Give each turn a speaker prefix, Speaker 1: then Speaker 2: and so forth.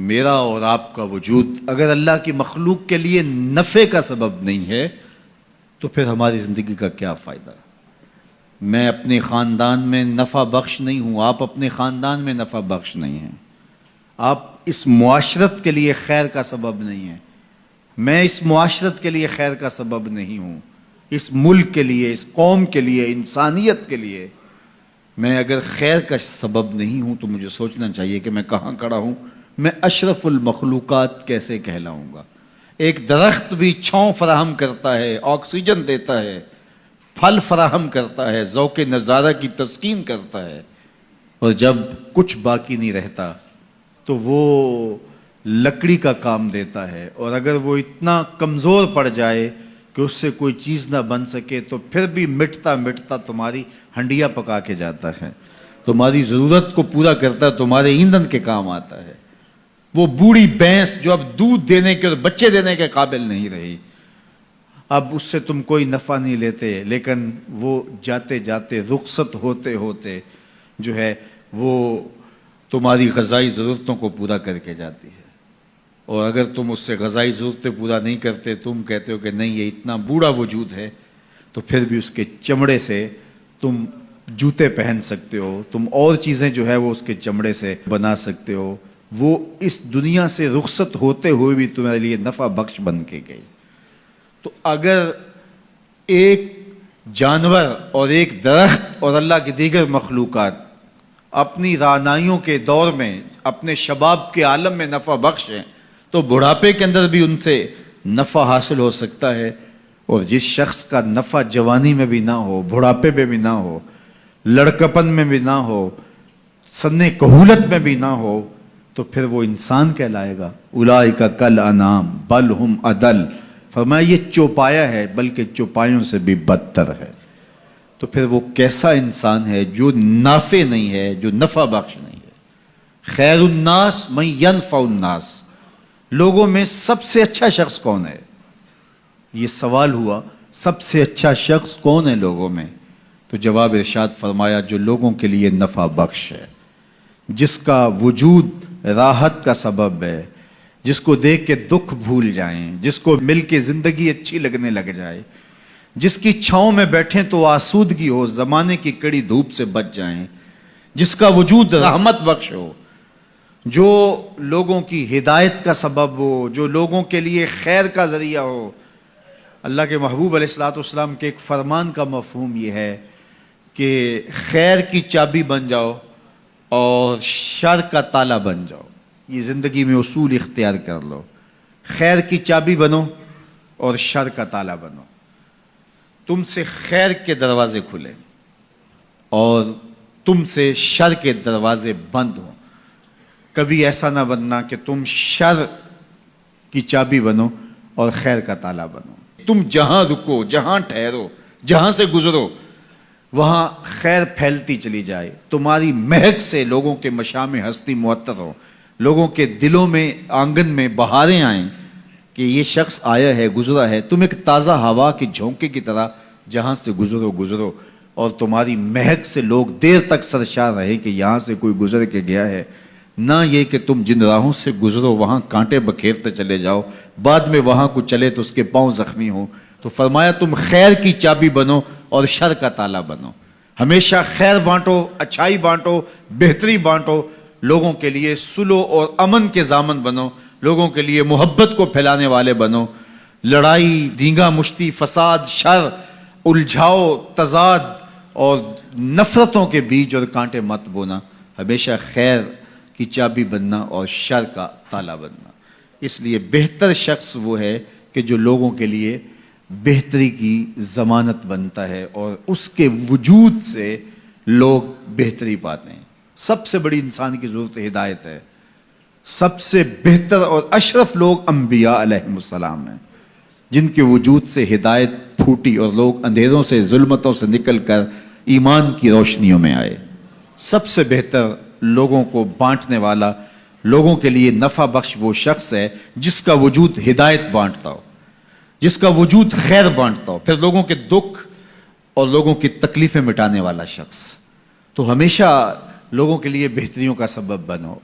Speaker 1: میرا اور آپ کا وجود اگر اللہ کی مخلوق کے لیے نفع کا سبب نہیں ہے تو پھر ہماری زندگی کا کیا فائدہ؟ میں اپنے خاندان میں نفع بخش نہیں ہوں، آپ اپنے خاندان میں نفع بخش نہیں ہیں، آپ اس معاشرت کے لیے خیر کا سبب نہیں ہیں، میں اس معاشرت کے لیے خیر کا سبب نہیں ہوں، اس ملک کے لیے، اس قوم کے لیے، انسانیت کے لیے میں اگر خیر کا سبب نہیں ہوں تو مجھے سوچنا چاہیے کہ میں کہاں کھڑا ہوں، میں اشرف المخلوقات کیسے کہلاؤں گا؟ ایک درخت بھی چھاؤں فراہم کرتا ہے، آکسیجن دیتا ہے، پھل فراہم کرتا ہے، ذوق نظارہ کی تسکین کرتا ہے، اور جب کچھ باقی نہیں رہتا تو وہ لکڑی کا کام دیتا ہے، اور اگر وہ اتنا کمزور پڑ جائے کہ اس سے کوئی چیز نہ بن سکے تو پھر بھی مٹتا مٹتا تمہاری ہنڈیا پکا کے جاتا ہے، تمہاری ضرورت کو پورا کرتا ہے، تمہارے ایندھن کے کام آتا ہے۔ وہ بوڑھی بھینس جو اب دودھ دینے کے اور بچے دینے کے قابل نہیں رہی، اب اس سے تم کوئی نفع نہیں لیتے، لیکن وہ جاتے جاتے رخصت ہوتے ہوتے جو ہے وہ تمہاری غذائی ضرورتوں کو پورا کر کے جاتی ہے، اور اگر تم اس سے غذائی ضرورتیں پورا نہیں کرتے، تم کہتے ہو کہ نہیں یہ اتنا بوڑھا وجود ہے، تو پھر بھی اس کے چمڑے سے تم جوتے پہن سکتے ہو، تم اور چیزیں جو ہے وہ اس کے چمڑے سے بنا سکتے ہو، وہ اس دنیا سے رخصت ہوتے ہوئے بھی تمہارے لیے نفع بخش بن کے گئی۔ تو اگر ایک جانور اور ایک درخت اور اللہ کی دیگر مخلوقات اپنی رعنائیوں کے دور میں اپنے شباب کے عالم میں نفع بخش ہیں تو بڑھاپے کے اندر بھی ان سے نفع حاصل ہو سکتا ہے، اور جس شخص کا نفع جوانی میں بھی نہ ہو، بڑھاپے میں بھی نہ ہو، لڑکپن میں بھی نہ ہو، سن کہولت میں بھی نہ ہو، تو پھر وہ انسان کہلائے گا۔ اولئک کالانعام بل ہم اضل، فرمایا یہ چوپایا ہے بلکہ چوپایوں سے بھی بدتر ہے۔ تو پھر وہ کیسا انسان ہے جو نافع نہیں ہے، جو نفع بخش نہیں ہے؟ خیر الناس من ینفع الناس، لوگوں میں سب سے اچھا شخص کون ہے؟ یہ سوال ہوا، سب سے اچھا شخص کون ہے لوگوں میں؟ تو جواب ارشاد فرمایا جو لوگوں کے لیے نفع بخش ہے، جس کا وجود راحت کا سبب ہے، جس کو دیکھ کے دکھ بھول جائیں، جس کو مل کے زندگی اچھی لگنے لگ جائے، جس کی چھاؤں میں بیٹھیں تو آسودگی ہو، زمانے کی کڑی دھوپ سے بچ جائیں، جس کا وجود رحمت بخش ہو، جو لوگوں کی ہدایت کا سبب ہو، جو لوگوں کے لیے خیر کا ذریعہ ہو۔ اللہ کے محبوب علیہ الصلوۃ والسلام کے ایک فرمان کا مفہوم یہ ہے کہ خیر کی چابی بن جاؤ اور شر کا تالا بن جاؤ۔ یہ زندگی میں اصول اختیار کر لو، خیر کی چابی بنو اور شر کا تالا بنو، تم سے خیر کے دروازے کھلے اور تم سے شر کے دروازے بند ہوں۔ کبھی ایسا نہ بننا کہ تم شر کی چابی بنو اور خیر کا تالا بنو۔ تم جہاں رکو، جہاں ٹھہرو، جہاں سے گزرو، وہاں خیر پھیلتی چلی جائے، تمہاری مہک سے لوگوں کے مشام ہستی معطر ہو، لوگوں کے دلوں میں، آنگن میں بہاریں آئیں کہ یہ شخص آیا ہے، گزرا ہے۔ تم ایک تازہ ہوا کے جھونکے کی طرح جہاں سے گزرو، اور تمہاری مہک سے لوگ دیر تک سرشار رہے کہ یہاں سے کوئی گزر کے گیا ہے، نہ یہ کہ تم جن راہوں سے گزرو وہاں کانٹے بکھیرتے چلے جاؤ، بعد میں وہاں کو چلے تو اس کے پاؤں زخمی ہوں۔ تو فرمایا تم خیر کی چابی بنو اور شر کا تالا بنو، ہمیشہ خیر بانٹو، اچھائی بانٹو، بہتری بانٹو، لوگوں کے لیے صلح اور امن کے ضامن بنو، لوگوں کے لیے محبت کو پھیلانے والے بنو، لڑائی، دینگا مشتی، فساد، شر، الجھاؤ، تضاد اور نفرتوں کے بیج اور کانٹے مت بونا، ہمیشہ خیر کی چابی بننا اور شر کا تالا بننا۔ اس لیے بہتر شخص وہ ہے کہ جو لوگوں کے لیے بہتری کی ضمانت بنتا ہے اور اس کے وجود سے لوگ بہتری پاتے ہیں۔ سب سے بڑی انسان کی ضرورت ہدایت ہے۔ سب سے بہتر اور اشرف لوگ انبیاء علیہ السلام ہیں، جن کے وجود سے ہدایت پھوٹی اور لوگ اندھیروں سے، ظلمتوں سے نکل کر ایمان کی روشنیوں میں آئے۔ سب سے بہتر لوگوں کو بانٹنے والا، لوگوں کے لیے نفع بخش وہ شخص ہے جس کا وجود ہدایت بانٹتا ہو، جس کا وجود خیر بانٹتا ہو، پھر لوگوں کے دکھ اور لوگوں کی تکلیفیں مٹانے والا شخص۔ تو ہمیشہ لوگوں کے لیے بہتریوں کا سبب بنو۔